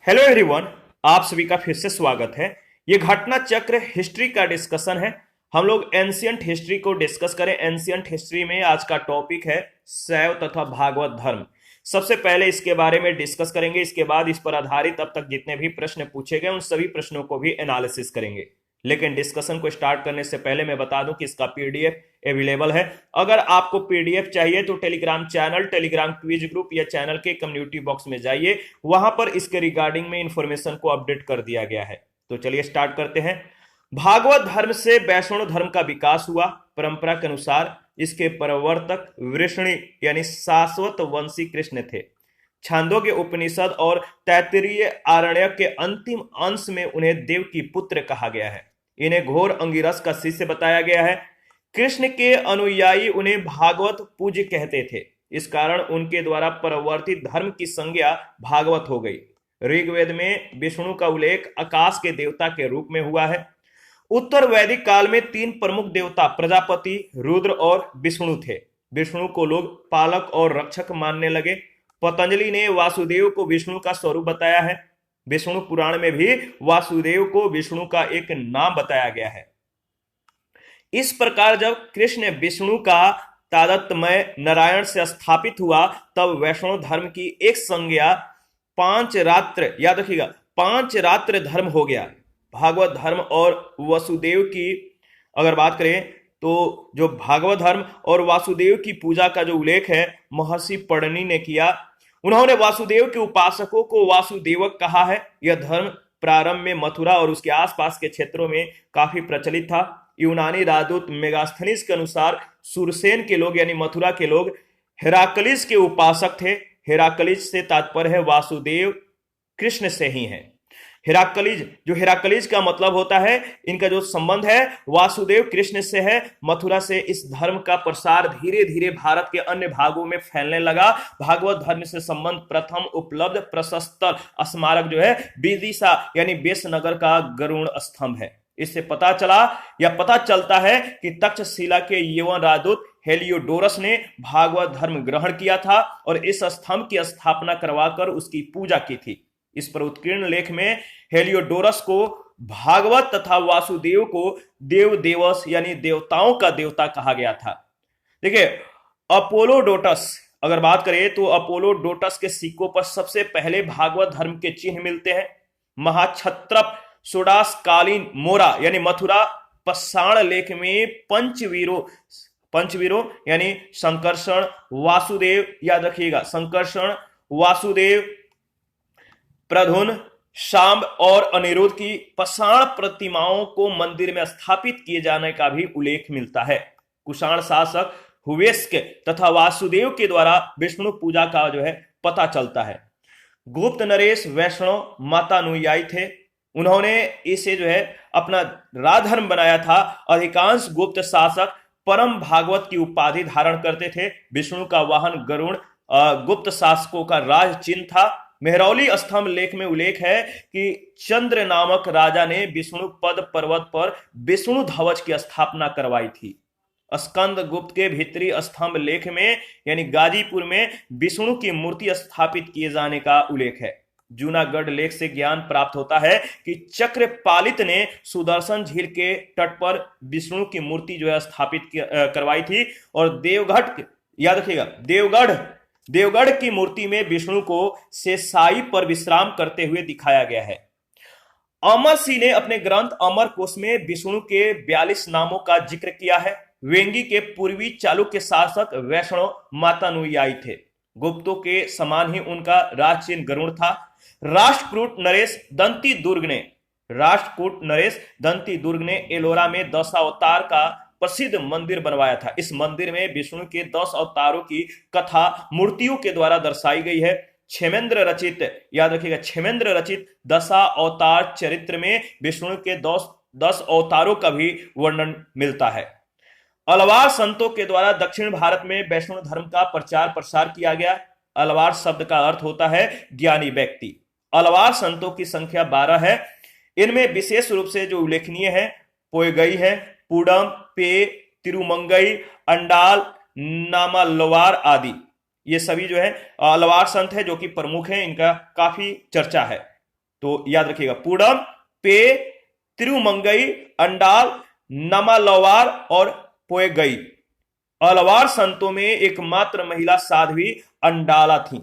Hello everyone. आप सभी का फिर से स्वागत है। ये घटना चक्र हिस्ट्री का डिस्कशन है। हम लोग एंशियंट हिस्ट्री को डिस्कस करें। एंशियंट हिस्ट्री में आज का टॉपिक है शैव तथा भागवत धर्म। सबसे पहले इसके बारे में डिस्कस करेंगे, इसके बाद इस पर आधारित अब तक जितने भी प्रश्न पूछे गए उन सभी प्रश्नों को भी एनालिसिस करेंगे। लेकिन डिस्कशन को स्टार्ट करने से पहले मैं बता दूं कि इसका पीडीएफ अवेलेबल है। अगर आपको पीडीएफ चाहिए तो Telegram channel, Telegram quiz group या चैनल के कम्युनिटी बॉक्स में जाइए, वहां पर इसके रिगार्डिंग में इंफॉर्मेशन को अपडेट कर दिया गया है। तो चलिए स्टार्ट करते हैं। भागवत धर्म से वैष्णव धर्म का विकास हुआ। परंपरा के अनुसार इसके प्रवर्तक वृष्णि यानी शाश्वत वंशी कृष्ण थे। छांदोग्य उपनिषद और तैत्तिरीय आरण्यक के अंतिम अंश में उन्हें देव की पुत्र कहा गया है। इन्हें घोर अंगिरस का शिष्य बताया गया है। कृष्ण के अनुयायी उन्हें भागवत पूज्य कहते थे। इस कारण उनके द्वारा प्रवर्तित धर्म की संज्ञा भागवत हो गई। ऋग्वेद में विष्णु का उल्लेख आकाश के देवता के रूप में हुआ है। उत्तर वैदिक काल में तीन प्रमुख देवता प्रजापति, रुद्र और विष्णु थे। विष्णु को लोग पालक और रक्षक मानने लगे। पतंजलि ने वासुदेव को विष्णु का स्वरूप बताया है। विष्णु पुराण में भी वासुदेव को विष्णु का एक नाम बताया गया है। इस प्रकार जब कृष्ण विष्णु का तादात्म्य नारायण से स्थापित हुआ तब वैष्णव धर्म की एक संज्ञा पांच रात्र, याद रखिएगा, पांच रात्र धर्म हो गया। भागवत धर्म और वसुदेव की अगर बात करें तो जो भागवत धर्म और वासुदेव की पूजा का जो उल्लेख है महर्षि पढ़नी ने किया। उन्होंने वासुदेव के उपासकों को वासुदेवक कहा है। यह धर्म प्रारंभ में मथुरा और उसके आसपास के क्षेत्रों में काफी प्रचलित था। यूनानी राजदूत मेगास्थनीज के अनुसार सुरसेन के लोग यानी मथुरा के लोग हेराक्लिस के उपासक थे। हेराक्लिस से तात्पर्य है वासुदेव कृष्ण से ही है। हेराक्लिस का मतलब होता है, इनका जो संबंध है वासुदेव कृष्ण से है। मथुरा से इस धर्म का प्रसार धीरे धीरे भारत के अन्य भागों में फैलने लगा। भागवत धर्म से संबंध प्रथम उपलब्ध प्रशस्त स्मारक जो है विदिशा यानी बेसनगर का गरुड़ स्तंभ है। इससे पता चलता है कि तक्षशिला के यवन राजदूत हेलियोडोरस ने भागवत धर्म ग्रहण किया था और इस स्तंभ की स्थापना करवाकर उसकी पूजा की थी। इस पर उत्कीर्ण लेख में हेलियोडोरस को भागवत तथा वासुदेव को देव देवस यानी देवताओं का देवता कहा गया था। देखिए, अपोलोडोटस अगर बात करें तो अपोलोडोटस के सिक्कों पर सबसे पहले भागवत धर्म के चिन्ह मिलते हैं। महाक्षत्रप सोडास कालीन मोरा यानी मथुरा पाषाण लेख में पंचवीरों यानी संकर्षण वासुदेव, याद रखिएगा, संकर्षण वासुदेव प्रधुन शाम्ब और अनिरुद्ध की पाषाण प्रतिमाओं को मंदिर में स्थापित किए जाने का भी उल्लेख मिलता है। कुषाण शासक हुवेस्क तथा वासुदेव के द्वारा विष्णु पूजा का जो है पता चलता है। गुप्त नरेश वैष्णव मातानुयायी थे। उन्होंने इसे जो है अपना राजधर्म बनाया था। अधिकांश गुप्त शासक परम भागवत की उपाधि धारण करते थे। विष्णु का वाहन गरुड़ गुप्त शासकों का राज चिन्ह था। मेहरौली स्तंभ लेख में उल्लेख है कि चंद्र नामक राजा ने विष्णु पद पर्वत पर विष्णु ध्वज की स्थापना करवाई थी। स्कंद गुप्त के भीतरी स्तंभ लेख में यानी गाजीपुर में विष्णु की मूर्ति स्थापित किए जाने का उल्लेख है। जूनागढ़ लेख से ज्ञान प्राप्त होता है कि चक्रपालित ने सुदर्शन झील के तट पर विष्णु की मूर्ति जो है स्थापित करवाई थी और देवगढ़, याद रखिएगा, देवगढ़ की मूर्ति में विष्णु को शेषाई पर विश्राम करते हुए दिखाया गया है। अमर सिंह ने अपने ग्रंथ अमर कोश में विष्णु के 42 नामों का जिक्र किया है। वेंगी के पूर्वी चालुक्य शासक वैष्णव मातानुयायी थे। गुप्तों के समान ही उनका राज चिन्ह गरुड़ था। राष्ट्रकूट नरेश दंती दुर्ग ने एलोरा में दशावतार का प्रसिद्ध मंदिर बनवाया था। इस मंदिर में विष्णु के 10 अवतारों की कथा मूर्तियों के द्वारा दर्शाई गई है। क्षेमेंद्र रचित, याद रखिएगा, क्षेमेंद्र रचित दशा अवतार चरित्र में विष्णु के 10 अवतारों का भी वर्णन मिलता है। अलवार संतों के द्वारा दक्षिण भारत में वैष्णव धर्म का प्रचार प्रसार किया गया। अलवार शब्द का अर्थ होता है ज्ञानी व्यक्ति। अलवार संतों की संख्या 12 है। इनमें विशेष रूप से जो उल्लेखनीय है पोयगई है, पुडम, पे, तिरुमंगई, अंडाल, नामालवार आदि। ये सभी जो है अलवार संत है जो कि प्रमुख है, इनका काफी चर्चा है। तो याद रखिएगा, पूडम, पे, तिरुमंगई, अंडाल, नमालवार और पोएगई। अलवार संतों में एकमात्र महिला साध्वी अंडाला थी।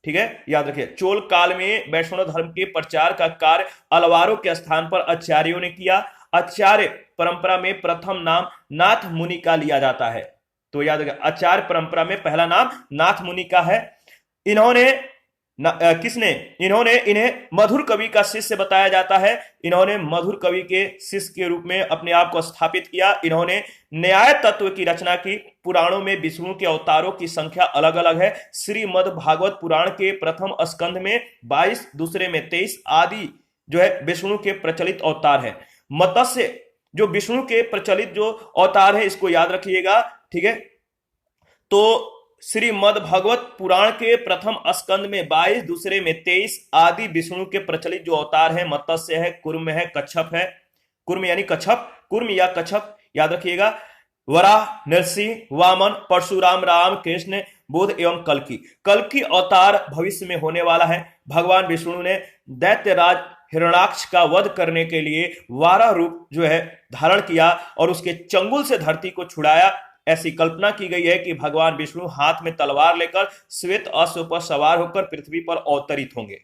ठीक है, याद रखिए। चोल काल में वैष्णव धर्म के प्रचार का कार्य अलवारों के स्थान पर आचार्यों ने किया। आचार्य परंपरा में प्रथम नाम नाथ मुनि का लिया जाता है। तो याद रखिए, आचार्य परंपरा में पहला नाम नाथ मुनि का है। इन्होंने इन्हें मधुर कवि का शिष्य बताया जाता है। इन्होंने मधुर कवि के शिष्य के रूप में अपने आप को स्थापित किया। इन्होंने न्याय तत्व की रचना की। पुराणों में विष्णु के अवतारों की संख्या अलग अलग है। श्रीमद् भागवत पुराण के प्रथम स्कंध में 22, दूसरे में 23 आदि जो है विष्णु के प्रचलित अवतार है। मत्स्य जो विष्णु के प्रचलित जो अवतार है, इसको याद रखिएगा। ठीक है, तो श्रीमद् भागवत पुराण के प्रथम स्कंद में 22, दूसरे में 23 आदि विष्णु के प्रचलित जो अवतार है, मत्स्य है, कुर्म है, कच्छप है। कुर्म यानी कच्छप, कुर्म या कच्छप याद रखिएगा। वराह, नरसिंह, वामन, परशुराम, राम, कृष्ण, बुद्ध एवं कल्कि। कल्कि अवतार भविष्य में होने वाला है। भगवान विष्णु ने दैत्यराज हिरण्याक्ष का वध करने के लिए 12 रूप जो है धारण किया और उसके चंगुल से धरती को छुड़ाया। ऐसी कल्पना की गई है कि भगवान विष्णु हाथ में तलवार लेकर श्वेत अश्व पर सवार होकर पृथ्वी पर अवतरित होंगे।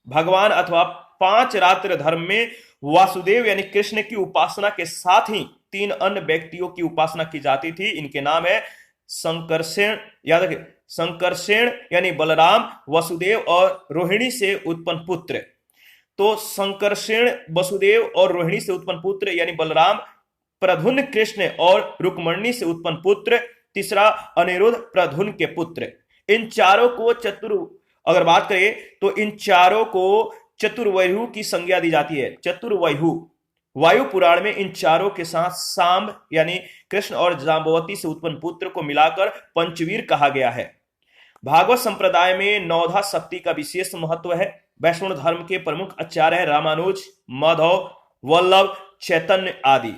भगवान अथवा 5 रात्र धर्म में वासुदेव यानी कृष्ण की उपासना के साथ ही 3 अन्य व्यक्तियों की उपासना की जाती थी। इनके नाम है संकर्षण, याद रखिए, संकर्षण यानी बलराम, वसुदेव और रोहिणी से उत्पन्न पुत्र। तो संकर्षण, वसुदेव और रोहिणी से उत्पन्न पुत्र यानी बलराम, प्रधुन कृष्ण और रुक्मणी से उत्पन्न पुत्र, तीसरा अनिरुद्ध प्रधुन के पुत्र। इन चारों को अगर बात करें तो इन चारों को चतुर्वयु की संज्ञा दी जाती है। चतुर्वयु वायु पुराण में इन चारों के साथ सांब यानी कृष्ण और जांबवती से उत्पन्न पुत्र को मिलाकर पंचवीर कहा गया है। भागवत संप्रदाय में नवधा शक्ति का विशेष महत्व है। वैष्णव धर्म के प्रमुख आचार्य है रामानुज, माधव, वल्लभ, चैतन्य आदि।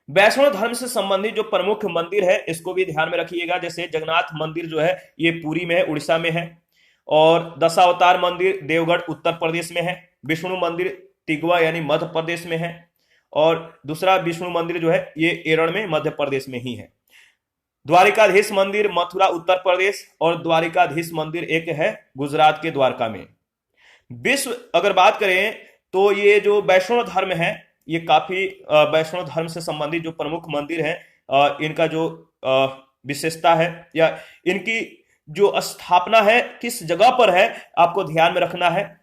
वैष्णव धर्म से संबंधित जो प्रमुख मंदिर है, इसको भी ध्यान में रखिएगा। जैसे जगन्नाथ मंदिर जो है ये पुरी में है, उड़ीसा में है। और दशावतार मंदिर देवगढ़ उत्तर प्रदेश में है। विष्णु मंदिर तिगवा यानी मध्य प्रदेश में है। और दूसरा विष्णु मंदिर जो है ये एरण में मध्य प्रदेश में ही है। द्वारिकाधीश मंदिर मथुरा उत्तर प्रदेश और द्वारिकाधीश मंदिर एक है गुजरात के द्वारका में। विश्व अगर बात करें तो ये जो वैष्णव धर्म है, ये काफी वैष्णव धर्म से संबंधित जो प्रमुख मंदिर है, इनका जो विशेषता है या इनकी जो स्थापना है किस जगह पर है, आपको ध्यान में रखना है।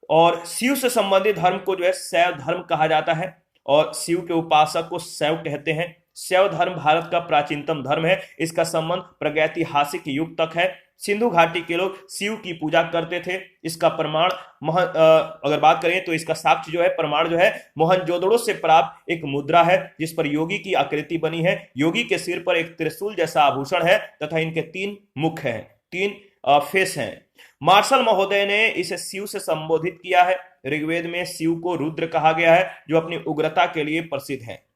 और शिव से संबंधित धर्म को जो है शैव धर्म कहा जाता है और शिव के उपासक को शैव कहते हैं। शैव धर्म भारत का प्राचीनतम धर्म है। इसका संबंध प्रागैतिहासिक युग तक है। सिंधु घाटी के लोग शिव की पूजा करते थे। इसका प्रमाण अगर बात करें तो इसका साक्ष्य जो है, प्रमाण जो है, मोहनजोदड़ो से प्राप्त एक मुद्रा है जिस पर योगी की आकृति बनी है। योगी के सिर पर एक त्रिशूल जैसा आभूषण है तथा इनके 3 मुख हैं, 3 फेस हैं। मार्शल महोदय ने इसे शिव से संबोधित किया है। ऋग्वेद में शिव को रुद्र कहा गया है जो अपनी उग्रता के लिए प्रसिद्ध है।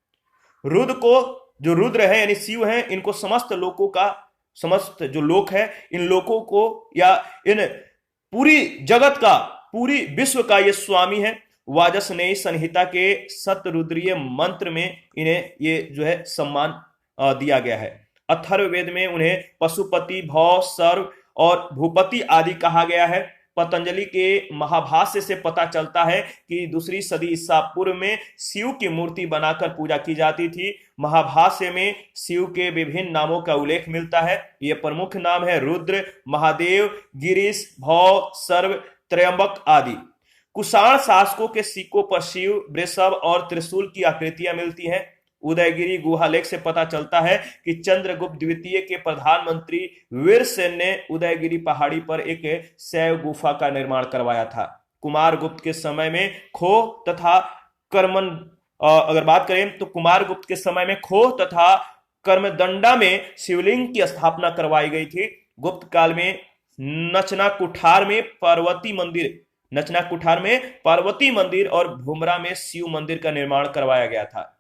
रुद्र को जो रुद्र है यानी शिव है, इनको समस्त लोकों का, समस्त जो लोक है, इन लोकों को या इन पूरी जगत का, पूरी विश्व का ये स्वामी है। वाजसनेयी संहिता के शतरुद्रीय मंत्र में इन्हें ये जो है सम्मान दिया गया है। अथर्ववेद में उन्हें पशुपति, भौ, सर्व और भूपति आदि कहा गया है। पतंजलि के महाभाष्य से पता चलता है कि 2री सदी ईसा पूर्व में शिव की मूर्ति बनाकर पूजा की जाती थी। महाभाष्य में शिव के विभिन्न नामों का उल्लेख मिलता है। ये प्रमुख नाम है रुद्र, महादेव, गिरीश, भौ, सर्व, त्रयंबक आदि। कुषाण शासकों के सिक्कों पर शिव, वृषभ और त्रिशूल की आकृतियां मिलती हैं। उदयगिरी गुहालेख से पता चलता है कि चंद्रगुप्त द्वितीय के प्रधानमंत्री वीरसेन ने उदयगिरी पहाड़ी पर एक शैव गुफा का निर्माण करवाया था। कुमारगुप्त के समय में खोह तथा कर्मन अगर बात करें तो कुमारगुप्त के समय में खोह तथा कर्मदंडा में शिवलिंग की स्थापना करवाई गई थी। गुप्त काल में नचना कुठार में पार्वती मंदिर और भूमरा में शिव मंदिर का निर्माण करवाया गया था।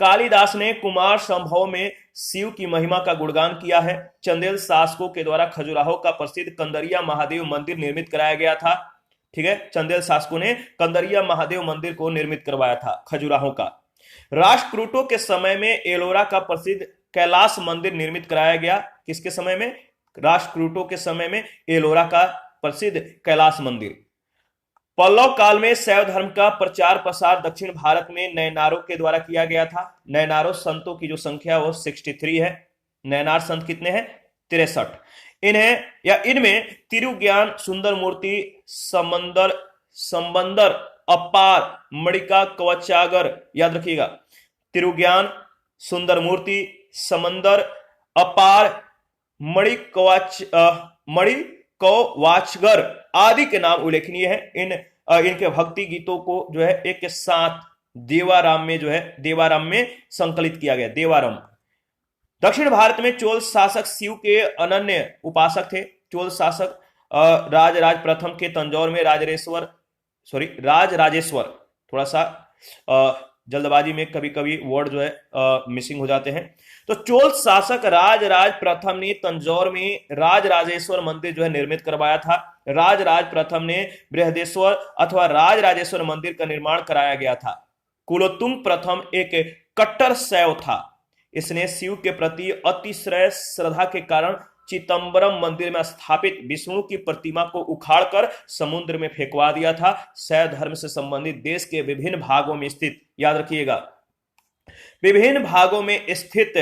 कालिदास ने कुमार संभव में शिव की महिमा का गुणगान किया है। चंदेल शासकों के द्वारा खजुराहो का प्रसिद्ध कंदरिया महादेव मंदिर निर्मित कराया गया था। ठीक है, चंदेल शासकों ने कंदरिया महादेव मंदिर को निर्मित करवाया था खजुराहो का। राष्ट्रकूटों के समय में एलोरा का प्रसिद्ध कैलाश मंदिर निर्मित कराया गया। किसके समय में? राष्ट्रकूटों के समय में एलोरा का प्रसिद्ध कैलाश मंदिर। पल्लव काल में शैव धर्म का प्रचार प्रसार दक्षिण भारत में नयनारों के द्वारा किया गया था। नयनारों संतों की जो संख्या वो 63 है। नयनार संत कितने हैं? 63। इन्हें या इनमें तिरुज्ञान, सुंदर मूर्ति, संबंदर, अपार, मणिका, कवचागर, याद रखिएगा, तिरुज्ञान, सुंदर मूर्ति, समंदर, अपार, मणिकवाचगर आदि के नाम उल्लेखनीय है। इनके भक्ति गीतों को जो है एक के साथ देवाराम में संकलित किया गया। देवाराम। दक्षिण भारत में चोल शासक शिव के अनन्य उपासक थे। चोल शासक राजराज प्रथम के तंजौर में राजराजेश्वर, थोड़ा सा जल्दबाजी में कभी कभी वर्ड जो है मिसिंग हो जाते हैं। तो चोल शासक राजराज प्रथम ने तंजौर में राजराजेश्वर मंदिर जो है निर्मित करवाया था। राजराज प्रथम ने बृहदेश्वर अथवा राजराजेश्वर मंदिर का निर्माण कराया गया था। कुलोत्तुंग प्रथम एक कट्टर शैव था। इसने शिव के प्रति अतिशय श्रद्धा के कारण चिदंबरम मंदिर में स्थापित विष्णु की प्रतिमा को उखाड़कर समुद्र में फेंकवा दिया था। शैव धर्म से संबंधित देश के विभिन्न भागों में स्थित, याद रखिएगा, विभिन्न भागों में स्थित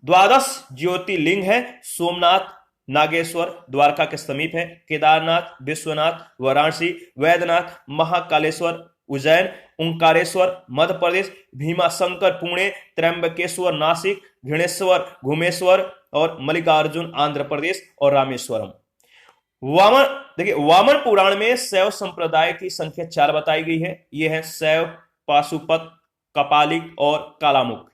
12 ज्योतिर्लिंग है। सोमनाथ, नागेश्वर द्वारका के समीप है। केदारनाथ, विश्वनाथ वाराणसी, वैद्यनाथ, महाकालेश्वर उज्जैन, ओंकारेश्वर मध्य प्रदेश, भीमाशंकर पुणे, त्र्यंबकेश्वर नासिक, घृणेश्वर घुमेश्वर और मल्लिकार्जुन आंध्र प्रदेश और रामेश्वरम। वामन पुराण में शैव संप्रदाय की संख्या 4 बताई गई है। ये है शैव, पाशुपत, कपालिक और कालामुख।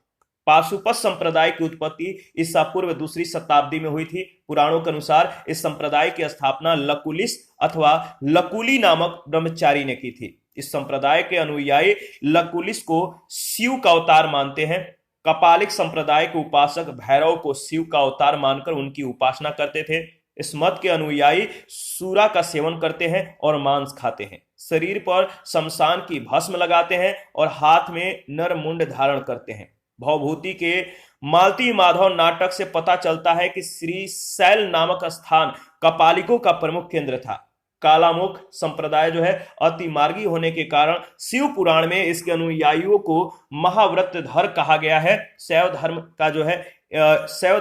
पाशुपत संप्रदाय की उत्पत्ति ईसा पूर्व 2री शताब्दी में हुई थी। पुराणों के अनुसार इस संप्रदाय की स्थापना लकुलिस अथवा लकुली नामक ब्रह्मचारी ने की थी। इस संप्रदाय के अनुयायी लकुलिस को शिव का अवतार मानते हैं। कपालिक संप्रदाय के उपासक भैरव को शिव का अवतार मानकर उनकी उपासना करते थे। इस मत के अनुयायी सूरा का सेवन करते हैं और मांस खाते हैं। शरीर पर शमशान की भस्म लगाते हैं और हाथ में नरमुंड धारण करते हैं। भवभूति के मालती माधव नाटक से पता चलता है कि श्रीशैल नामक स्थान कपालिकों का प्रमुख केंद्र था। कालामुख संप्रदाय जो है अति मार्गी होने के कारण शिव पुराण में इसके अनुयायियों को महाव्रतधर कहा गया है। शैव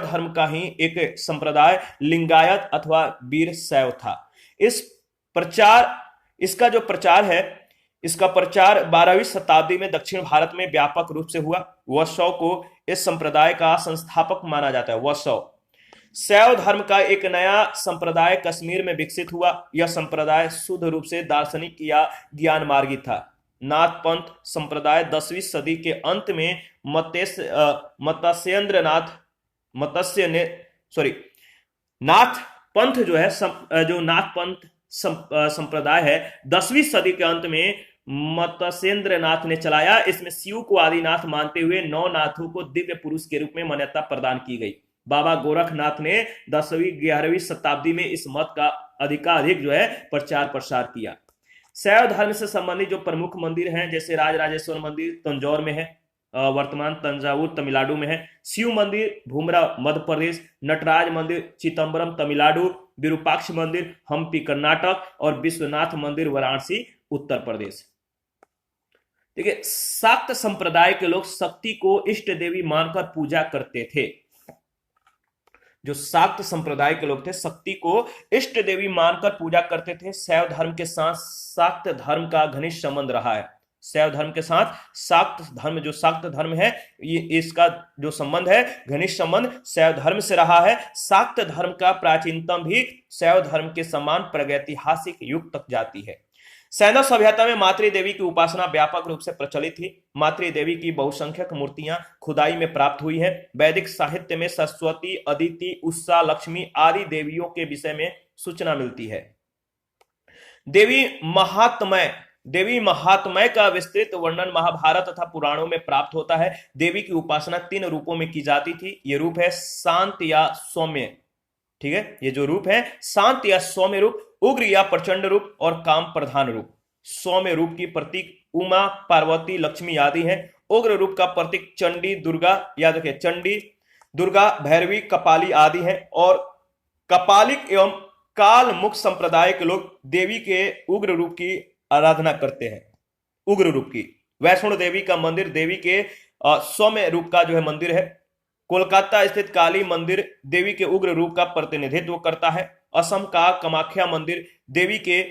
धर्म का ही एक संप्रदाय लिंगायत अथवा वीर शैव था। इसका प्रचार 12वीं शताब्दी में दक्षिण भारत में व्यापक रूप से हुआ। वैष्णव को इस संप्रदाय का संस्थापक माना जाता है। वैष्णव शैव धर्म का एक नया संप्रदाय कश्मीर में विकसित हुआ। यह संप्रदाय शुद्ध रूप से दार्शनिक या ज्ञान मार्गी था। नाथ पंथ संप्रदाय 10वीं सदी के अंत में नाथ पंथ जो है नाथ पंथ संप्रदाय है 10वीं सदी के अंत में मत्स्येंद्र नाथ ने चलाया। इसमें शिव को आदिनाथ मानते हुए 9 नाथों को दिव्य पुरुष के रूप में मान्यता प्रदान की गई। बाबा गोरखनाथ ने 10वीं 11वीं शताब्दी में इस मत का अधिकाधिक जो है प्रचार प्रसार किया। शैव धर्म से संबंधित जो प्रमुख मंदिर हैं, जैसे राजराजेश्वर मंदिर तंजौर में है, वर्तमान तंजावुर तमिलनाडु में है। शिव मंदिर भूमरा मध्य प्रदेश, नटराज मंदिर चिदंबरम तमिलनाडु, विरूपाक्ष मंदिर हम्पी कर्नाटक और विश्वनाथ मंदिर वाराणसी उत्तर प्रदेश। देखिए, शाक्त संप्रदाय के लोग शक्ति को इष्ट देवी मानकर पूजा करते थे। जो शाक्त संप्रदाय के लोग थे शक्ति को इष्ट देवी मानकर पूजा करते थे। शैव धर्म के साथ शाक्त धर्म का घनिष्ठ संबंध रहा है। शैव धर्म के साथ शाक्त धर्म है, ये इसका जो संबंध है घनिष्ठ संबंध शैव धर्म से रहा है। शाक्त धर्म का प्राचीनतम भी शैव धर्म के समान प्रागैतिहासिक युग तक जाती है। सैंधव सभ्यता में मातृ देवी की उपासना व्यापक रूप से प्रचलित थी। मातृ देवी की बहुसंख्यक मूर्तियां खुदाई में प्राप्त हुई हैं। वैदिक साहित्य में सरस्वती, अदिति, उषा, लक्ष्मी आदि देवियों के विषय में सूचना मिलती है। देवी महात्म्य का विस्तृत वर्णन महाभारत तथा पुराणों में प्राप्त होता है। देवी की उपासना 3 रूपों में की जाती थी। ये रूप है शांत या सौम्य, ठीक है, ये जो रूप है, शांत या सौम्य रूप, उग्र या प्रचंड रूप और काम प्रधान रूप। सौम्य रूप की प्रतीक उमा, पार्वती, लक्ष्मी आदि हैं। उग्र रूप का प्रतीक चंडी, दुर्गा, याद रखिए चंडी, दुर्गा, भैरवी, कपाली आदि हैं। और कपालिक एवं काल मुख संप्रदाय के लोग देवी के उग्र रूप की आराधना करते हैं। उग्र रूप की वैष्णो देवी का मंदिर देवी के सौम्य रूप का जो है मंदिर है। कोलकाता स्थित काली मंदिर देवी के उग्र रूप का प्रतिनिधित्व करता है। असम का कामाख्या मंदिर देवी के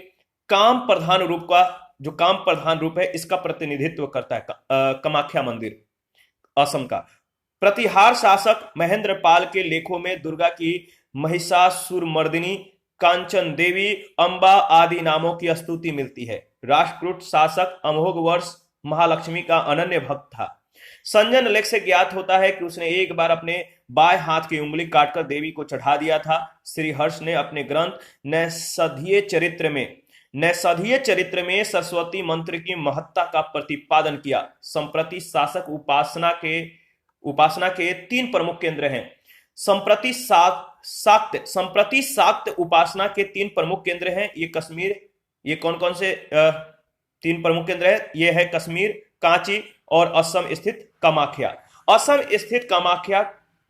काम प्रधान रूप का, जो काम प्रधान रूप है, इसका प्रतिनिधित्व करता है कामाख्या मंदिर असम का। प्रतिहार शासक महेंद्र पाल के लेखों में दुर्गा की महिषासुरमर्दिनी, कांचन देवी, अंबा आदि नामों की स्तुति मिलती है। राष्ट्रकूट शासक अमोघवर्ष महालक्ष्मी का अनन्य भक्त था। संजन लेख से ज्ञात होता है कि उसने एक बार अपने बाएं हाथ की उंगली काटकर देवी को चढ़ा दिया था। श्री हर्ष ने अपने ग्रंथ नैषधीय चरित्र में सरस्वती मंत्र की महत्ता का प्रतिपादन किया। संप्रति शासक उपासना के 3 प्रमुख केंद्र हैं। संप्रति शाक्त उपासना के 3 प्रमुख केंद्र हैं। ये कश्मीर, ये कौन कौन से 3 प्रमुख केंद्र है? ये है कश्मीर, कांची और असम स्थित कामाख्या। असम स्थित कामाख्या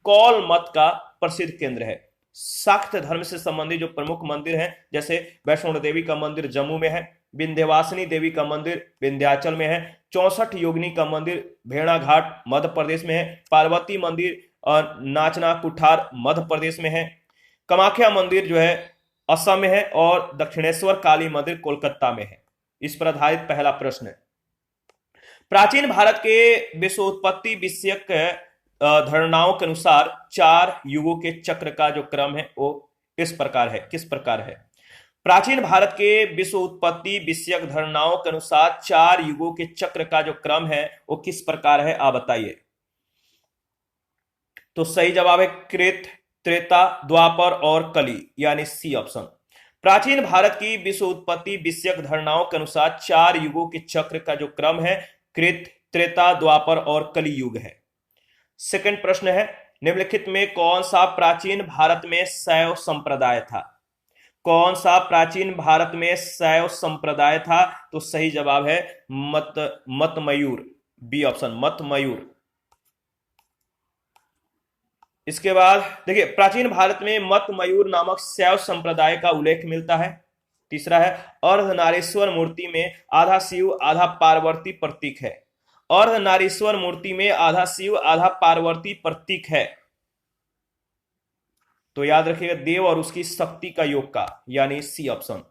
कौल मत का प्रसिद्ध केंद्र है। शाक्त धर्म से संबंधित जो प्रमुख मंदिर हैं, जैसे वैष्णो देवी का मंदिर जम्मू में है, विंध्यवासिनी देवी का मंदिर विंध्याचल में है, 64 योगिनी का मंदिर भेड़ा घाट मध्य प्रदेश में है, पार्वती मंदिर और नाचना कुठार मध्य प्रदेश में है, कामाख्या मंदिर जो है असम में है और दक्षिणेश्वर काली मंदिर कोलकाता में है। इस पर आधारित पहला प्रश्न है। प्राचीन भारत के विश्वोत्पत्ति विषयक धारणाओं के अनुसार 4 युगों के चक्र का जो क्रम है वो इस प्रकार है। किस प्रकार है? प्राचीन भारत के विश्व उत्पत्ति विषयक धारणाओं के अनुसार 4 युगों के चक्र का जो क्रम है वो किस प्रकार है, आप बताइए। तो सही जवाब है कृत, त्रेता, द्वापर और कली, यानी सी ऑप्शन। प्राचीन भारत की विश्व उत्पत्ति विषयक धारणाओं के अनुसार 4 युगों के चक्र का जो क्रम है कृत, त्रेता, द्वापर और कली युग है। सेकंड प्रश्न है, निम्नलिखित में कौन सा प्राचीन भारत में शैव संप्रदाय था? कौन सा प्राचीन भारत में शैव संप्रदाय था? तो सही जवाब है मतमयूर, बी ऑप्शन, मतमयूर। इसके बाद देखिए, प्राचीन भारत में मतमयूर नामक शैव संप्रदाय का उल्लेख मिलता है। तीसरा है, अर्धनारीश्वर मूर्ति में आधा शिव आधा पार्वती प्रतीक है। अर्धनारीश्वर मूर्ति में आधा शिव आधा पार्वती प्रतीक है। तो याद रखिएगा देव और उसकी शक्ति का योग का, यानी सी ऑप्शन।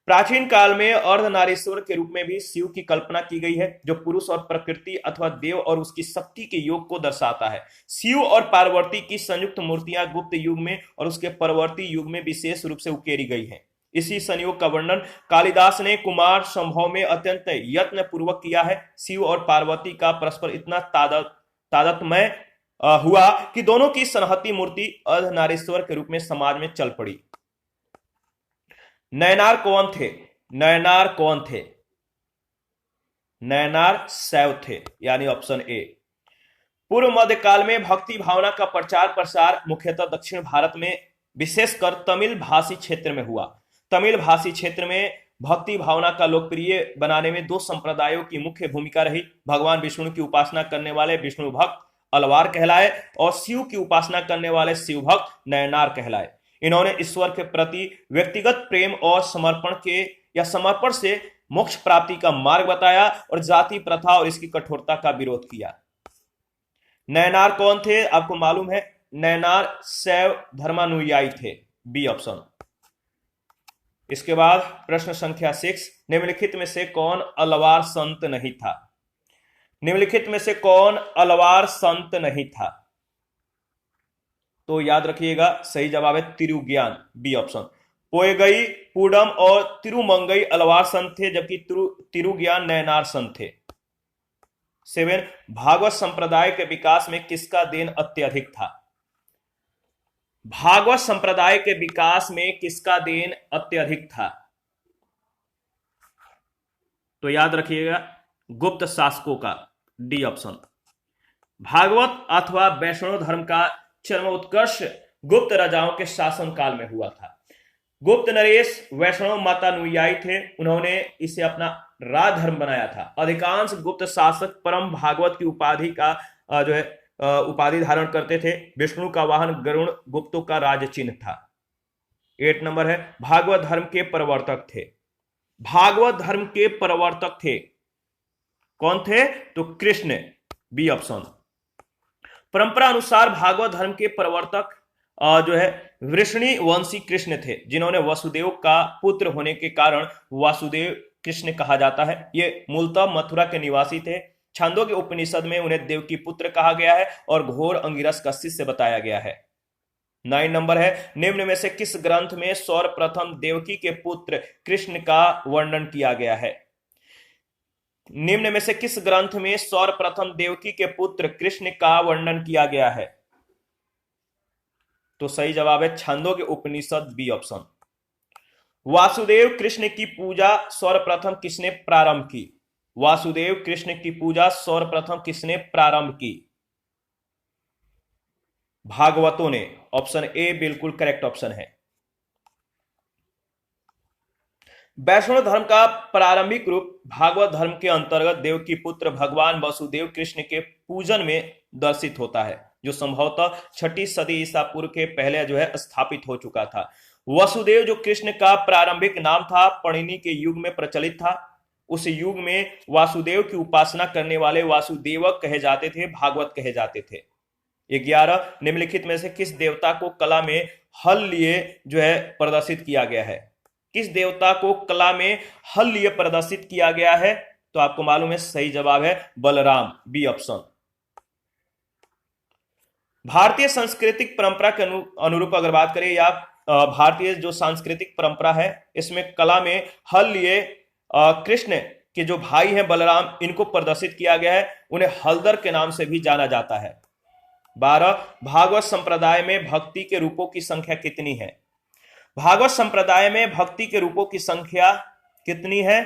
प्राचीन काल में अर्धनारीश्वर के रूप में भी शिव की कल्पना की गई है, जो पुरुष और प्रकृति अथवा देव और उसकी शक्ति के योग को दर्शाता है। शिव और पार्वती की संयुक्त मूर्तियां गुप्त युग में और उसके परवर्ती युग में विशेष रूप से उकेरी गई हैं। इसी संयोग का वर्णन कालिदास ने कुमार संभव में अत्यंत यत्न पूर्वक किया है। शिव और पार्वती का परस्पर इतना तादात्म्य हुआ कि दोनों की सनहती मूर्ति अर्धनारीश्वर के रूप में समाज में चल पड़ी। नयनार कौन थे? नयनार कौन थे? नयनार शैव थे, यानी ऑप्शन ए। पूर्व मध्यकाल में भक्ति भावना का प्रचार प्रसार मुख्यतः दक्षिण भारत में विशेषकर तमिल भाषी क्षेत्र में हुआ। तमिल भाषी क्षेत्र में भक्ति भावना का लोकप्रिय बनाने में 2 संप्रदायों की मुख्य भूमिका रही। भगवान विष्णु की उपासना करने वाले विष्णु भक्त अलवार कहलाए और शिव की उपासना करने वाले शिव भक्त नयनार कहलाए। इन्होंने ईश्वर के प्रति व्यक्तिगत प्रेम और समर्पण से मोक्ष प्राप्ति का मार्ग बताया और जाति प्रथा और इसकी कठोरता का विरोध किया। नयनार कौन थे? आपको मालूम है, नयनार शैव धर्मानुयायी थे, बी ऑप्शन। इसके बाद प्रश्न संख्या 6, निम्नलिखित में से कौन अलवार संत नहीं था? निम्नलिखित में से कौन अलवार संत नहीं था? तो याद रखिएगा सही जवाब है तिरुज्ञान, बी ऑप्शन। पोएगई, पूडम और तिरुमंगई अलवार संत थे, जबकि तिरुज्ञान नयनार संत थे। 7, भागवत संप्रदाय के विकास में किसका देन अत्यधिक था? भागवत संप्रदाय के विकास में किसका देन अत्यधिक था? तो याद रखिएगा गुप्त शासकों का, डी ऑप्शन। भागवत अथवा वैष्णव धर्म का चरमोत्कर्ष गुप्त राजाओं के शासनकाल में हुआ था। गुप्त नरेश वैष्णव माता अनुयायी थे, उन्होंने इसे अपना राजधर्म बनाया था। अधिकांश गुप्त शासक परम भागवत की उपाधि का उपाधि धारण करते थे। विष्णु का वाहन गरुण गुप्तों का राज चिन्ह था। 8 नंबर है, भागवत धर्म के प्रवर्तक थे। भागवत धर्म के प्रवर्तक थे, कौन थे? तो कृष्ण, बी ऑप्शन। परंपरा अनुसार भागवत धर्म के प्रवर्तक वृष्णि वंशी कृष्ण थे, जिन्होंने वसुदेव का पुत्र होने के कारण वासुदेव कृष्ण कहा जाता है। ये मूलतः मथुरा के निवासी थे। छांदोग्य उपनिषद में उन्हें देव की पुत्र कहा गया है और घोर अंगिरस का शिष्य बताया गया है। 9 नंबर है, निम्न में से किस ग्रंथ में सर्वप्रथम देवकी के पुत्र कृष्ण का वर्णन किया गया है? निम्न में से किस ग्रंथ में सर्वप्रथम देवकी के पुत्र कृष्ण का वर्णन किया गया है? तो सही जवाब है छांदोग्य उपनिषद, बी ऑप्शन। वासुदेव कृष्ण की पूजा सर्वप्रथम किसने प्रारंभ की? वासुदेव कृष्ण की पूजा सर्वप्रथम किसने प्रारंभ की? भागवतों ने। ऑप्शन ए बिल्कुल करेक्ट ऑप्शन है। वैष्णव धर्म का प्रारंभिक रूप भागवत धर्म के अंतर्गत देव की पुत्र भगवान वसुदेव कृष्ण के पूजन में दर्शित होता है, जो संभवतः 6ठी सदी ईसा पूर्व के पहले स्थापित हो चुका था। वसुदेव जो कृष्ण का प्रारंभिक नाम था, पाणिनि के युग में प्रचलित था। उस युग में वासुदेव की उपासना करने वाले वासुदेवक कहे जाते थे, भागवत कहे जाते थे। 11 निम्नलिखित में से किस देवता को कला में हल लिए प्रदर्शित किया गया है? किस देवता को कला में हल लिए प्रदर्शित किया गया है? तो आपको मालूम है, सही जवाब है बलराम, बी ऑप्शन। भारतीय सांस्कृतिक परंपरा के अनुरूप अगर बात करें, या भारतीय जो सांस्कृतिक परंपरा है, इसमें कला में हल लिए कृष्ण के जो भाई हैं बलराम, इनको प्रदर्शित किया गया है। उन्हें हलदर के नाम से भी जाना जाता है। 12 भागवत संप्रदाय में भक्ति के रूपों की संख्या कितनी है? भागवत संप्रदाय में भक्ति के रूपों की संख्या कितनी है?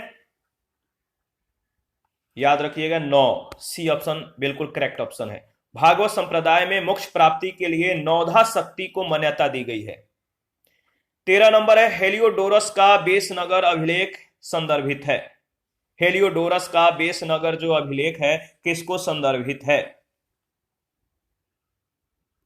याद रखिएगा 9, सी ऑप्शन बिल्कुल करेक्ट ऑप्शन है। भागवत संप्रदाय में मोक्ष प्राप्ति के लिए 9धा शक्ति को मान्यता दी गई है। 13 नंबर है, हेलियोडोरस का बेसनगर अभिलेख संदर्भित है। हेलियोडोरस का बेसनगर जो अभिलेख है, किसको संदर्भित है?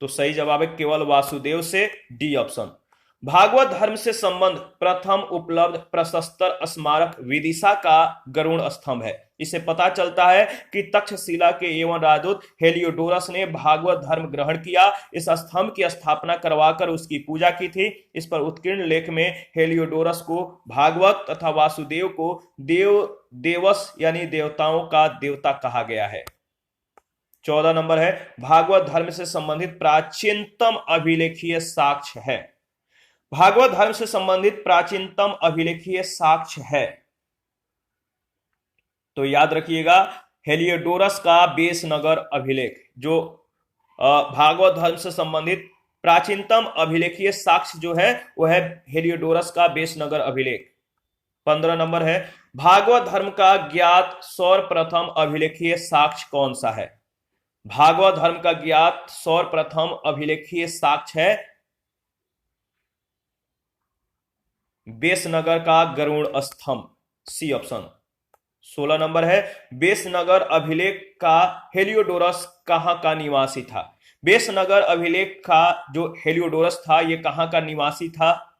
तो सही जवाब है केवल वासुदेव से, डी ऑप्शन। भागवत धर्म से संबंध प्रथम उपलब्ध प्रशस्तर स्मारक विदिशा का गरुड़ स्तंभ है। इसे पता चलता है कि तक्षशिला के एवं राजदूत हेलियोडोरस ने भागवत धर्म ग्रहण किया, इस स्तंभ की स्थापना करवाकर उसकी पूजा की थी। इस पर उत्कीर्ण लेख में हेलियोडोरस को भागवत तथा वासुदेव को देवस यानी देवताओं का देवता कहा गया है। 14 नंबर है, भागवत धर्म से संबंधित प्राचीनतम अभिलेखीय साक्ष्य है। भागवत धर्म से संबंधित प्राचीनतम अभिलेखीय साक्ष्य है, तो याद रखिएगा हेलियोडोरस का बेसनगर अभिलेख। जो भागवत धर्म से संबंधित प्राचीनतम अभिलेखीय साक्ष्य जो है वह है हेलियोडोरस का बेसनगर अभिलेख। 15 नंबर है, भागवत धर्म का ज्ञात सर्वप्रथम अभिलेखीय साक्ष्य कौन सा है? भागवत धर्म का ज्ञात सर्वप्रथम अभिलेखीय साक्ष्य है बेसनगर का गरुड़ स्तंभ, सी ऑप्शन। 16 नंबर है, बेसनगर अभिलेख का हेलियोडोरस कहां का निवासी था? बेसनगर अभिलेख का जो हेलियोडोरस था, यह कहां का निवासी था?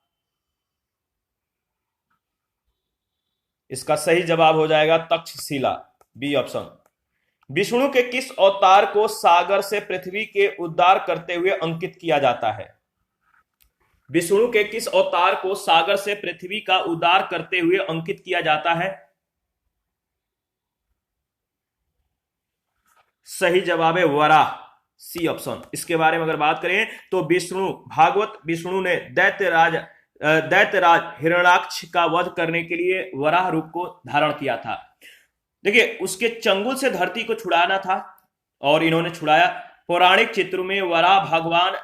इसका सही जवाब हो जाएगा तक्षशिला, बी ऑप्शन। विष्णु के किस अवतार को सागर से पृथ्वी के उद्धार करते हुए अंकित किया जाता है? विष्णु के किस अवतार को सागर से पृथ्वी का उद्धार करते हुए अंकित किया जाता है? सही जवाब है वराह, सी ऑप्शन। इसके बारे में अगर बात करें तो विष्णु ने दैत्यराज हिरण्याक्ष का वध करने के लिए वराह रूप को धारण किया था। देखिए, उसके चंगुल से धरती को छुड़ाना था और इन्होंने छुड़ाया। पौराणिक चित्रों में वराह भगवान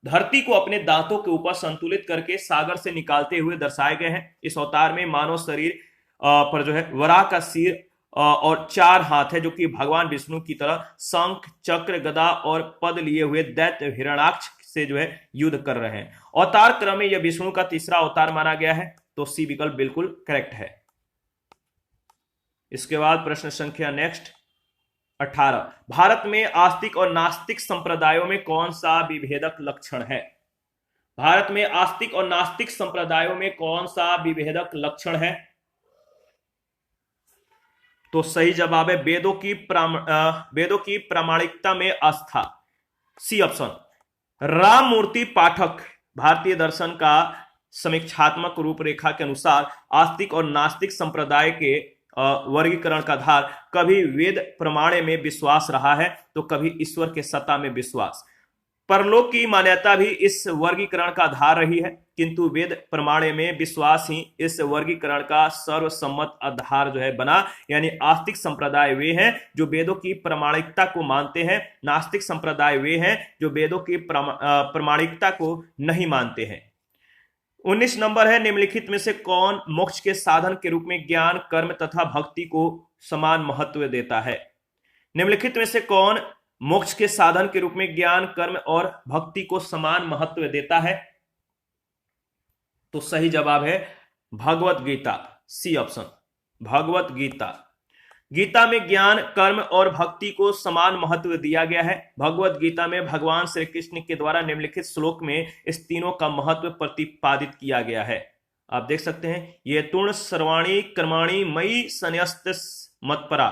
धरती को अपने दांतों के ऊपर संतुलित करके सागर से निकालते हुए दर्शाए गए हैं। इस अवतार में मानव शरीर पर वराह का सिर और 4 हाथ है, जो कि भगवान विष्णु की तरह शंख चक्र गदा और पद लिए हुए दैत्य हिरण्याक्ष से जो है युद्ध कर रहे हैं। अवतार क्रम में यह विष्णु का तीसरा अवतार माना गया है, तो सी विकल्प बिल्कुल करेक्ट है। इसके बाद प्रश्न संख्या नेक्स्ट 18, भारत में आस्तिक और नास्तिक संप्रदायों में कौन सा विभेदक लक्षण है? भारत में आस्तिक और नास्तिक संप्रदायों में कौन सा विभेदक लक्षण है? तो सही जवाब है वेदों की प्रामाणिकता में आस्था, सी ऑप्शन। राममूर्ति पाठक भारतीय दर्शन का समीक्षात्मक रूपरेखा के अनुसार आस्तिक और नास्तिक संप्रदाय के वर्गीकरण का आधार कभी वेद प्रमाण में विश्वास रहा है, तो कभी ईश्वर के सत्ता में विश्वास। परलोक की मान्यता भी इस वर्गीकरण का आधार रही है, किंतु वेद प्रमाण में विश्वास ही इस वर्गीकरण का सर्वसम्मत आधार जो है बना। यानी आस्तिक संप्रदाय वे हैं जो वेदों की प्रामाणिकता को मानते हैं, नास्तिक संप्रदाय वे हैं जो वेदों की प्रामाणिकता को नहीं मानते हैं। 19 नंबर है, निम्नलिखित में से कौन मोक्ष के साधन के रूप में ज्ञान, कर्म तथा भक्ति को समान महत्व देता है? निम्नलिखित में से कौन मोक्ष के साधन के रूप में ज्ञान, कर्म और भक्ति को समान महत्व देता है? तो सही जवाब है भगवत गीता, सी ऑप्शन। भगवत गीता, गीता में ज्ञान, कर्म और भक्ति को समान महत्व दिया गया है। भगवत गीता में भगवान श्री कृष्ण के द्वारा निम्नलिखित श्लोक में इस तीनों का महत्व प्रतिपादित किया गया है। आप देख सकते हैं, ये तुर्ण सर्वाणी कर्माणि मयि संन्यस्त मत्परा,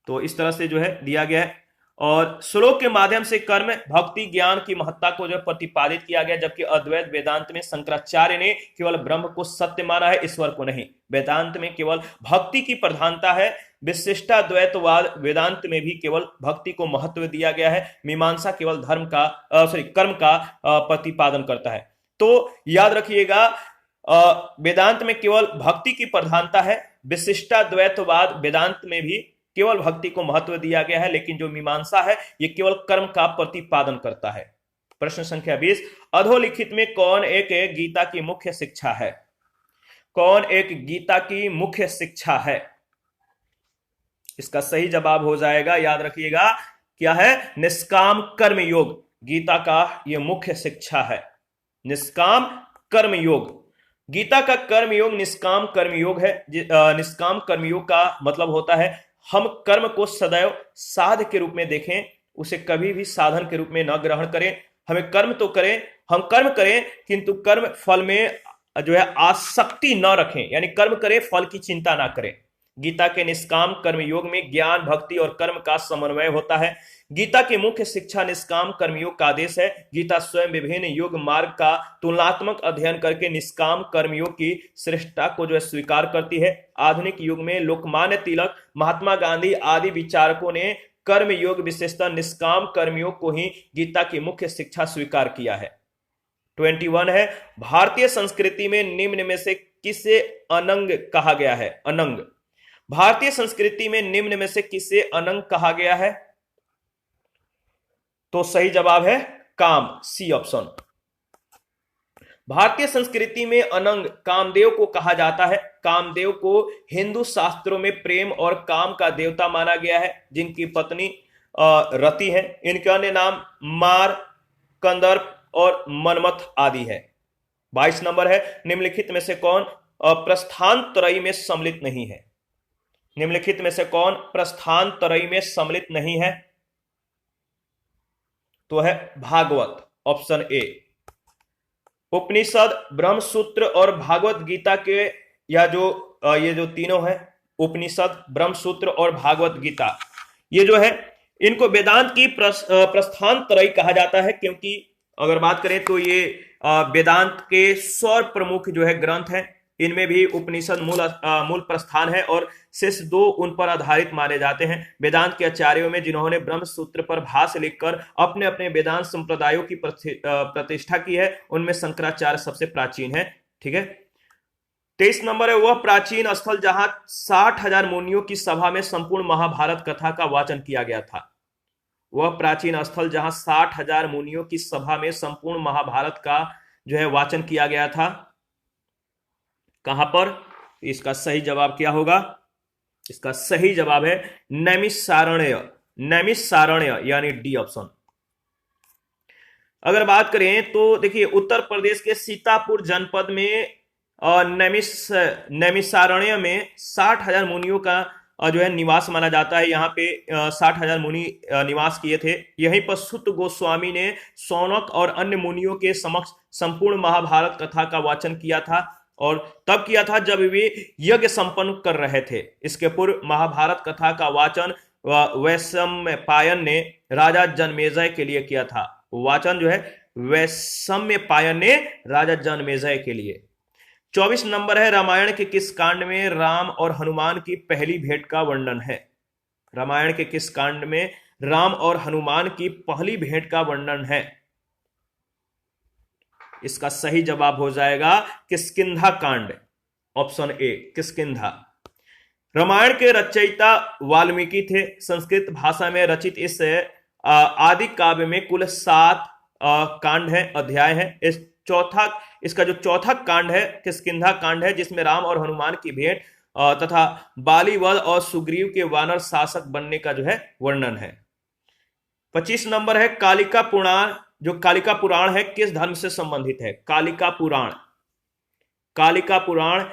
तो इस तरह से जो है दिया गया है। और श्लोक के माध्यम से कर्म, भक्ति, ज्ञान की महत्ता को जो प्रतिपादित किया गया, जबकि अद्वैत वेदांत में शंकराचार्य ने केवल ब्रह्म को सत्य माना है, ईश्वर को नहीं। वेदांत में केवल भक्ति की प्रधानता है। विशिष्टाद्वैतवाद वेदांत में भी केवल भक्ति को महत्व दिया गया है। मीमांसा केवल कर्म का प्रतिपादन करता है। तो याद रखिएगा, वेदांत में केवल भक्ति की प्रधानता है। विशिष्टाद्वैतवाद वेदांत में भी केवल भक्ति को महत्व दिया गया है, लेकिन जो मीमांसा है ये केवल कर्म का प्रतिपादन करता है। प्रश्न संख्या 20, अधोलिखित में कौन एक गीता की मुख्य शिक्षा है? कौन एक गीता की मुख्य शिक्षा है? इसका सही जवाब हो जाएगा, याद रखिएगा, क्या है? निष्काम कर्म योग गीता का यह मुख्य शिक्षा है। निष्काम कर्म योग, गीता का कर्म योग निष्काम कर्म योग है। निष्काम कर्म योग का मतलब होता है हम कर्म को सदैव साध के रूप में देखें, उसे कभी भी साधन के रूप में न ग्रहण करें। हमें कर्म तो करें, हम कर्म करें, किंतु कर्म फल में जो है आसक्ति न रखें, यानी कर्म करें, फल की चिंता ना करें। गीता के निष्काम कर्म योग में ज्ञान, भक्ति और कर्म का समन्वय होता है। गीता की मुख्य शिक्षा निष्काम कर्मयोग का आदेश है। गीता स्वयं विभिन्न योग मार्ग का तुलनात्मक अध्ययन करके निष्काम कर्मयोग की श्रेष्ठता को जो है स्वीकार करती है। आधुनिक युग में लोकमान्य तिलक, महात्मा गांधी आदि विचारकों ने कर्म योग विशेषतः निष्काम कर्मयोग को ही गीता की मुख्य शिक्षा स्वीकार किया है। 21 है, भारतीय संस्कृति में निम्न में से किसे अनंग कहा गया है? अनंग, भारतीय संस्कृति में निम्न में से किसे अनंग कहा गया है? तो सही जवाब है काम, सी ऑप्शन। भारतीय संस्कृति में अनंग कामदेव को कहा जाता है। कामदेव को हिंदू शास्त्रों में प्रेम और काम का देवता माना गया है, जिनकी पत्नी रति है। इनके अन्य नाम मार, कंदर्प और मनमथ आदि है। 22 नंबर है, निम्नलिखित में से कौन प्रस्थान त्रयी में सम्मिलित नहीं है? निम्नलिखित में से कौन प्रस्थान त्रयी में सम्मिलित नहीं है? तो है भागवत, ऑप्शन ए। उपनिषद, ब्रह्मसूत्र और भागवत गीता के ये जो तीनों है, उपनिषद, ब्रह्मसूत्र और भागवत गीता, ये जो है इनको वेदांत की प्रस्थान त्रयी कहा जाता है, क्योंकि अगर बात करें तो ये वेदांत के सौर प्रमुख जो है ग्रंथ हैं। इनमें भी उपनिषद मूल प्रस्थान है और शेष 2 उन पर आधारित माने जाते हैं। वेदांत के आचार्यों में जिन्होंने ब्रह्मसूत्र पर भाष्य लिखकर अपने अपने वेदांत संप्रदायों की प्रतिष्ठा की है, उनमें शंकराचार्य सबसे प्राचीन है। ठीक है। 23 नंबर है, वह प्राचीन स्थल जहां 60,000 मुनियों की सभा में संपूर्ण महाभारत कथा का वाचन किया गया था। वह प्राचीन स्थल जहां 60,000 मुनियों की सभा में संपूर्ण महाभारत का जो है वाचन किया गया था, कहां पर? इसका सही जवाब क्या होगा? इसका सही जवाब है नैमिषारण्य, नैमिषारण्य यानी डी ऑप्शन। अगर बात करें तो देखिए उत्तर प्रदेश के सीतापुर जनपद में नैमिषारण्य में 60,000 मुनियों का जो है निवास माना जाता है। यहाँ पे 60,000 मुनि निवास किए थे। यहीं पर सुत गोस्वामी ने शौनक और अन्य मुनियों के समक्ष संपूर्ण महाभारत कथा का वाचन किया था, और तब किया था जब वे यज्ञ संपन्न कर रहे थे। इसके पूर्व महाभारत कथा का वाचन वैशम्पायन ने राजा जन्मेजय के लिए किया था। वाचन जो है वैशम्पायन ने राजा जन्मेजय के लिए। 24 नंबर है, रामायण के किस कांड में राम और हनुमान की पहली भेंट का वर्णन है? रामायण के किस कांड में राम और हनुमान की पहली भेंट का वर्णन है? इसका सही जवाब हो जाएगा किष्किंधा कांड, ऑप्शन ए किष्किंधा। रामायण के रचयिता वाल्मीकि थे। संस्कृत भाषा में रचित इस आदि काव्य में कुल 7 कांड है, अध्याय है। इसका जो चौथा कांड है किष्किंधा कांड है, जिसमें राम और हनुमान की भेंट तथा बालीवध और सुग्रीव के वानर शासक बनने का जो है वर्णन है। 25 नंबर है, कालिका पुराण, जो कालिका पुराण है किस धर्म से संबंधित है? कालिका पुराण, कालिका पुराण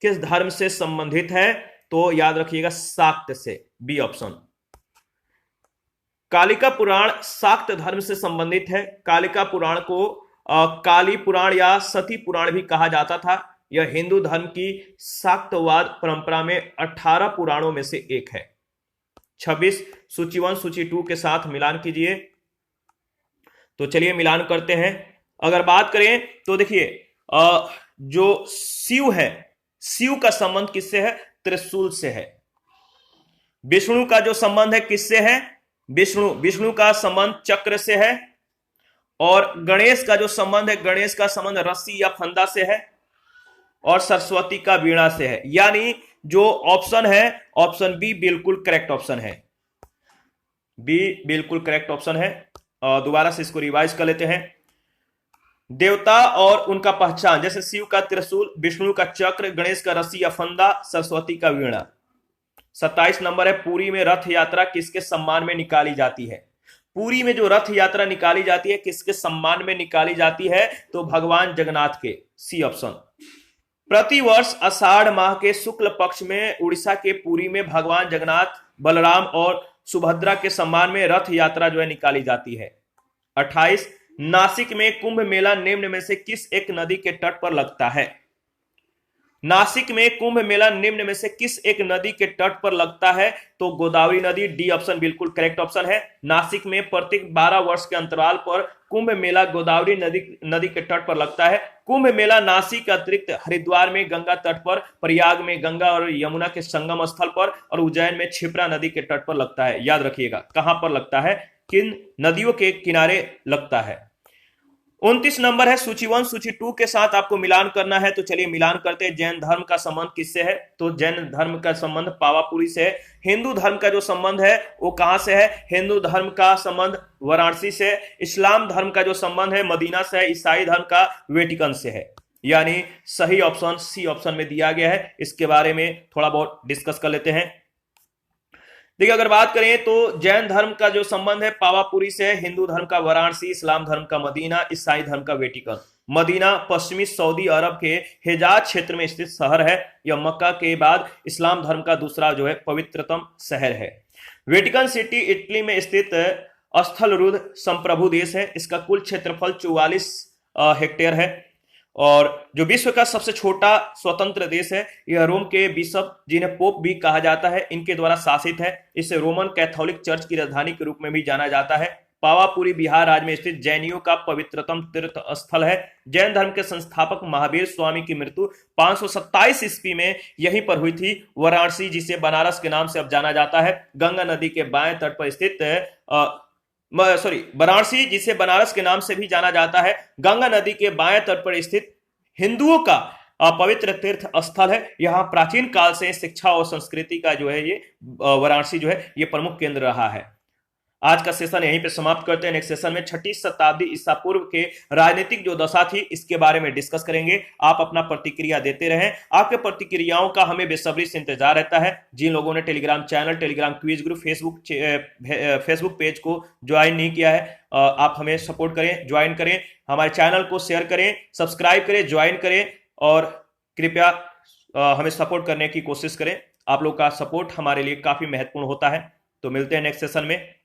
किस धर्म से संबंधित है? तो याद रखिएगा शाक्त से, बी ऑप्शन। कालिका पुराण शाक्त धर्म से संबंधित है। कालिका पुराण को काली पुराण या सती पुराण भी कहा जाता था। यह हिंदू धर्म की शाक्तवाद परंपरा में 18 पुराणों में से एक है। 26 सूची 1 सूची 2 के साथ मिलान कीजिए। तो चलिए मिलान करते हैं। अगर बात करें तो देखिए जो शिव है, शिव का संबंध किससे है? त्रिशूल से है। विष्णु का जो संबंध है किससे है? विष्णु का संबंध चक्र से है। और गणेश का जो संबंध है, गणेश का संबंध रस्सी या फंदा से है। और सरस्वती का वीणा से है। यानी जो ऑप्शन है, ऑप्शन बी बिल्कुल करेक्ट ऑप्शन है। बी बिल्कुल करेक्ट ऑप्शन है। दोबारा से इसको रिवाइज कर लेते हैं। देवता और उनका पहचान, जैसे शिव का त्रिशूल, विष्णु का चक्र, गणेश का रस्सी या फंदा, सरस्वती का वीणा। 27 नंबर है, पुरी में रथ यात्रा किसके सम्मान में निकाली जाती है? पुरी में जो रथ यात्रा निकाली जाती है किसके सम्मान में निकाली जाती है? तो भगवान जगन्नाथ के, सी ऑप्शन। प्रतिवर्ष आषाढ़ माह के शुक्ल पक्ष में उड़ीसा के पुरी में भगवान जगन्नाथ, बलराम और सुभद्रा के सम्मान में रथ यात्रा जो है निकाली जाती है। 28 नासिक में कुंभ मेला निम्न में से किस एक नदी के तट पर लगता है? नासिक में कुंभ मेला निम्न में से किस एक नदी के तट पर लगता है? तो गोदावरी नदी, डी ऑप्शन बिल्कुल करेक्ट ऑप्शन है। नासिक में प्रत्येक 12 वर्ष के अंतराल पर कुंभ मेला गोदावरी नदी के तट पर लगता है। कुंभ मेला नासिक के अतिरिक्त हरिद्वार में गंगा तट पर, प्रयाग में गंगा और यमुना के संगम स्थल पर और उज्जैन में क्षिप्रा नदी के तट पर लगता है। याद रखिएगा कहां पर लगता है, किन नदियों के किनारे लगता है। 29 नंबर है, सूची 1 सूची 2 के साथ आपको मिलान करना है। तो चलिए मिलान करते हैं। जैन धर्म का संबंध किससे है? तो जैन धर्म का संबंध पावापुरी से है। हिंदू धर्म का जो संबंध है वो कहां से है? हिंदू धर्म का संबंध वाराणसी से। इस्लाम धर्म का जो संबंध है मदीना से है। ईसाई धर्म का वेटिकन से है। यानी सही ऑप्शन सी ऑप्शन में दिया गया है। इसके बारे में थोड़ा बहुत डिस्कस कर लेते हैं। देखिए अगर बात करें तो जैन धर्म का जो संबंध है पावापुरी से, हिंदू धर्म का वाराणसी, इस्लाम धर्म का मदीना, ईसाई धर्म का वेटिकन। मदीना पश्चिमी सऊदी अरब के हिजाज क्षेत्र में स्थित शहर है। यह मक्का के बाद इस्लाम धर्म का दूसरा जो है पवित्रतम शहर है। वेटिकन सिटी इटली में स्थित स्थलरुद्ध संप्रभु देश है। इसका कुल क्षेत्रफल 44 हेक्टेयर है और जो विश्व का सबसे छोटा स्वतंत्र देश है। यह रोम के बिशप, जिन्हें पोप भी कहा जाता है, इनके द्वारा शासित है। इसे रोमन कैथोलिक चर्च की राजधानी के रूप में भी जाना जाता है। पावापुरी बिहार राज्य में स्थित जैनियों का पवित्रतम तीर्थ स्थल है। जैन धर्म के संस्थापक महावीर स्वामी की मृत्यु 527 ईस्वी में यहीं पर हुई थी। वाराणसी, जिसे बनारस के नाम से अब जाना जाता है, गंगा नदी के बाएं तट पर स्थित वाराणसी, जिसे बनारस के नाम से भी जाना जाता है, गंगा नदी के बाएं तट पर स्थित हिंदुओं का पवित्र तीर्थ स्थल है। यहाँ प्राचीन काल से शिक्षा और संस्कृति का जो है ये वाराणसी जो है ये प्रमुख केंद्र रहा है। आज का सेशन यहीं पे समाप्त करते हैं। नेक्स्ट सेशन में 6ठी शताब्दी ईसा पूर्व के राजनीतिक जो दशा थी इसके बारे में डिस्कस करेंगे। आप अपना प्रतिक्रिया देते रहें। आपके प्रतिक्रियाओं का हमें बेसब्री से इंतजार रहता है। जिन लोगों ने Telegram channel, Telegram quiz group, Facebook page को ज्वाइन नहीं किया है, आप हमें सपोर्ट करें, ज्वाइन करें, हमारे चैनल को शेयर करें, सब्सक्राइब करें, ज्वाइन करें और कृपया हमें सपोर्ट करने की कोशिश करें। आप लोग का सपोर्ट हमारे लिए काफी महत्वपूर्ण होता है। तो मिलते हैं नेक्स्ट सेशन में।